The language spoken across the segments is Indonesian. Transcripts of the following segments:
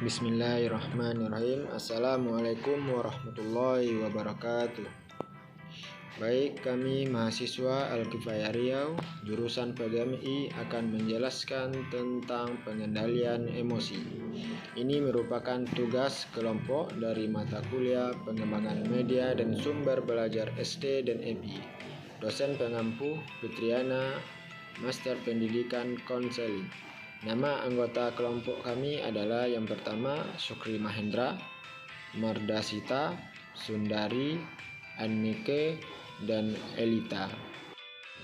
Bismillahirrahmanirrahim. Assalamualaikum warahmatullahi wabarakatuh. Baik, kami mahasiswa Al-Kifayah Riau, jurusan PGMI akan menjelaskan tentang pengendalian emosi. Ini merupakan tugas kelompok dari mata kuliah Pengembangan Media dan Sumber Belajar SD dan MI. Dosen pengampu Fitriana, Master Pendidikan Konseling. Nama anggota kelompok kami adalah yang pertama Sukri Mahendra, Mardasita, Sundari, Annike, dan Elita.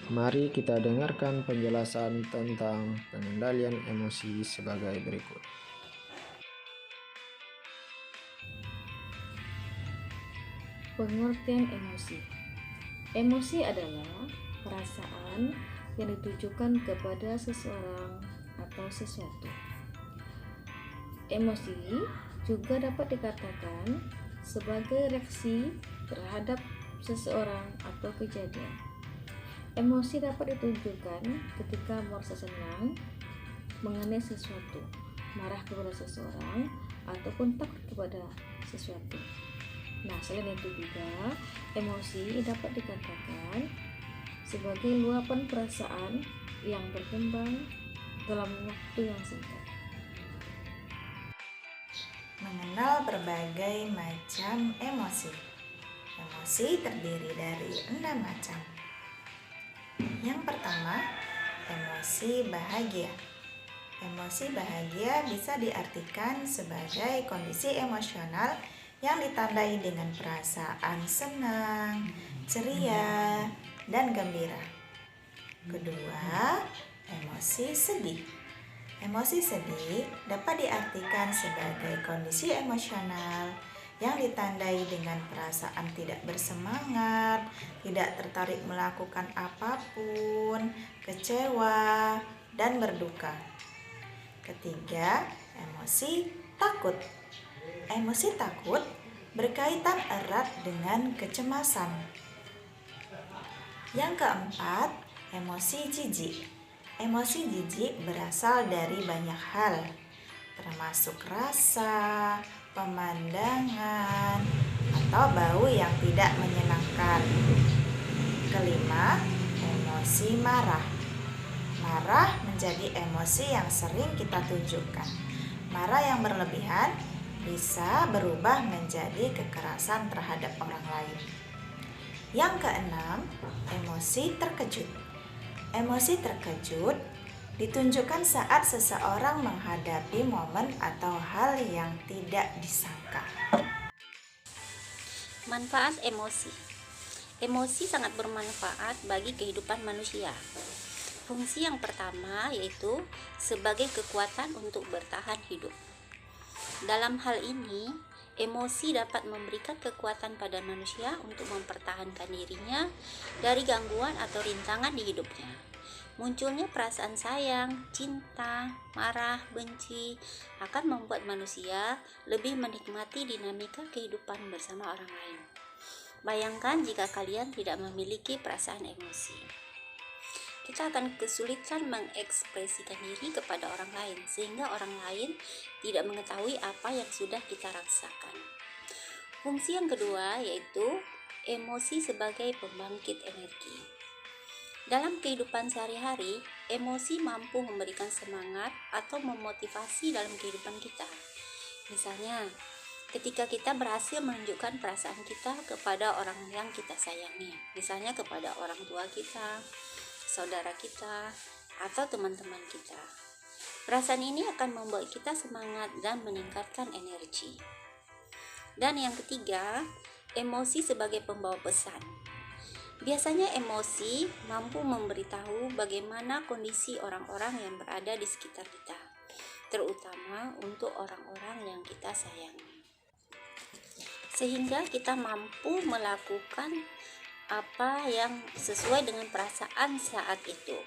Mari kita dengarkan penjelasan tentang pengendalian emosi sebagai berikut. Pengertian emosi. Emosi adalah perasaan yang ditujukan kepada seseorang atau sesuatu. Emosi juga dapat dikatakan sebagai reaksi terhadap seseorang atau kejadian. Emosi dapat ditunjukkan ketika merasa senang mengenai sesuatu, marah kepada seseorang, ataupun takut kepada sesuatu. Nah, selain itu juga emosi dapat dikatakan sebagai luapan perasaan yang berkembang dalam waktu yang singkat. Mengenal berbagai macam emosi. Emosi terdiri dari 6 macam. Yang pertama, emosi bahagia. Emosi bahagia bisa diartikan sebagai kondisi emosional yang ditandai dengan perasaan senang, ceria, dan gembira. Kedua, emosi sedih. Emosi sedih dapat diartikan sebagai kondisi emosional yang ditandai dengan perasaan tidak bersemangat, tidak tertarik melakukan apapun, kecewa, dan berduka. Ketiga, emosi takut. Emosi takut berkaitan erat dengan kecemasan. Yang keempat, emosi jijik. Emosi jijik berasal dari banyak hal, termasuk rasa, pemandangan, atau bau yang tidak menyenangkan. Kelima, emosi marah. Marah menjadi emosi yang sering kita tunjukkan. Marah yang berlebihan bisa berubah menjadi kekerasan terhadap orang lain. Yang keenam, emosi terkejut. Emosi terkejut ditunjukkan saat seseorang menghadapi momen atau hal yang tidak disangka. Manfaat emosi. Emosi sangat bermanfaat bagi kehidupan manusia. Fungsi yang pertama yaitu sebagai kekuatan untuk bertahan hidup. Dalam hal ini, emosi dapat memberikan kekuatan pada manusia untuk mempertahankan dirinya dari gangguan atau rintangan di hidupnya. Munculnya perasaan sayang, cinta, marah, benci akan membuat manusia lebih menikmati dinamika kehidupan bersama orang lain. Bayangkan jika kalian tidak memiliki perasaan emosi. Kita akan kesulitan mengekspresikan diri kepada orang lain, sehingga orang lain tidak mengetahui apa yang sudah kita rasakan. Fungsi yang kedua yaitu emosi sebagai pembangkit energi. Dalam kehidupan sehari-hari, emosi mampu memberikan semangat atau memotivasi dalam kehidupan kita. Misalnya, ketika kita berhasil menunjukkan perasaan kita kepada orang yang kita sayangi, misalnya kepada orang tua kita, saudara kita, atau teman-teman kita. Perasaan ini akan membuat kita semangat dan meningkatkan energi. Dan yang ketiga, emosi sebagai pembawa pesan. Biasanya emosi mampu memberitahu bagaimana kondisi orang-orang yang berada di sekitar kita, terutama untuk orang-orang yang kita sayangi. Sehingga kita mampu melakukan apa yang sesuai dengan perasaan saat itu.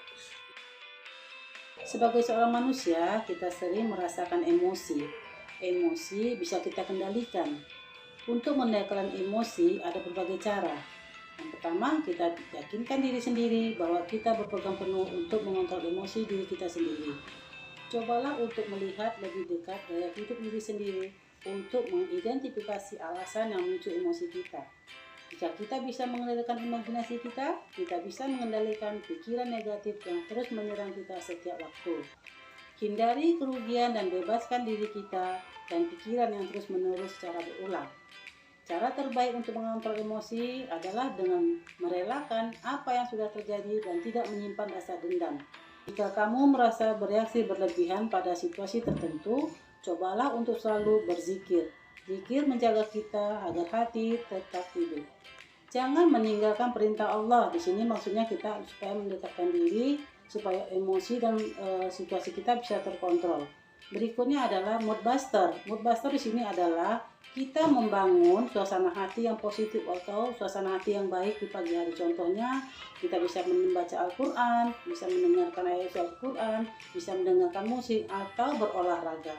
Sebagai seorang manusia, kita sering merasakan emosi. Emosi bisa kita kendalikan. Untuk mengendalikan emosi ada berbagai cara. Yang pertama, kita yakinkan diri sendiri bahwa kita berpegang penuh untuk mengontrol emosi diri kita sendiri. Cobalah untuk melihat lebih dekat gaya hidup diri sendiri untuk mengidentifikasi alasan yang memicu emosi kita. Jika kita bisa mengendalikan imajinasi kita bisa mengendalikan pikiran negatif yang terus menyerang kita setiap waktu. Hindari kerugian dan bebaskan diri kita dan pikiran yang terus-menerus secara berulang. Cara terbaik untuk mengontrol emosi adalah dengan merelakan apa yang sudah terjadi dan tidak menyimpan rasa dendam. Jika kamu merasa bereaksi berlebihan pada situasi tertentu, cobalah untuk selalu berzikir. Zikir menjaga kita agar hati tetap hidup. Jangan meninggalkan perintah Allah. Di sini maksudnya kita supaya mendekatkan diri, supaya emosi dan situasi kita bisa terkontrol. Berikutnya adalah mood buster. Mood buster di sini adalah kita membangun suasana hati yang positif atau suasana hati yang baik di pagi hari. Contohnya, kita bisa membaca Al-Quran, bisa mendengarkan ayat Al-Quran, bisa mendengarkan musik, atau berolahraga.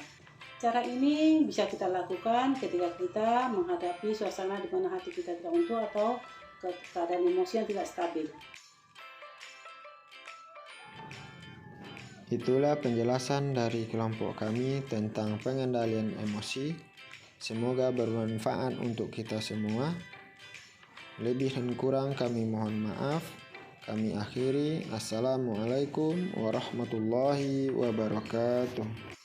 Cara ini bisa kita lakukan ketika kita menghadapi suasana di mana hati kita tidak utuh atau keadaan emosi yang tidak stabil. Itulah penjelasan dari kelompok kami tentang pengendalian emosi. Semoga bermanfaat untuk kita semua. Lebih dan kurang kami mohon maaf. Kami akhiri. Assalamualaikum warahmatullahi wabarakatuh.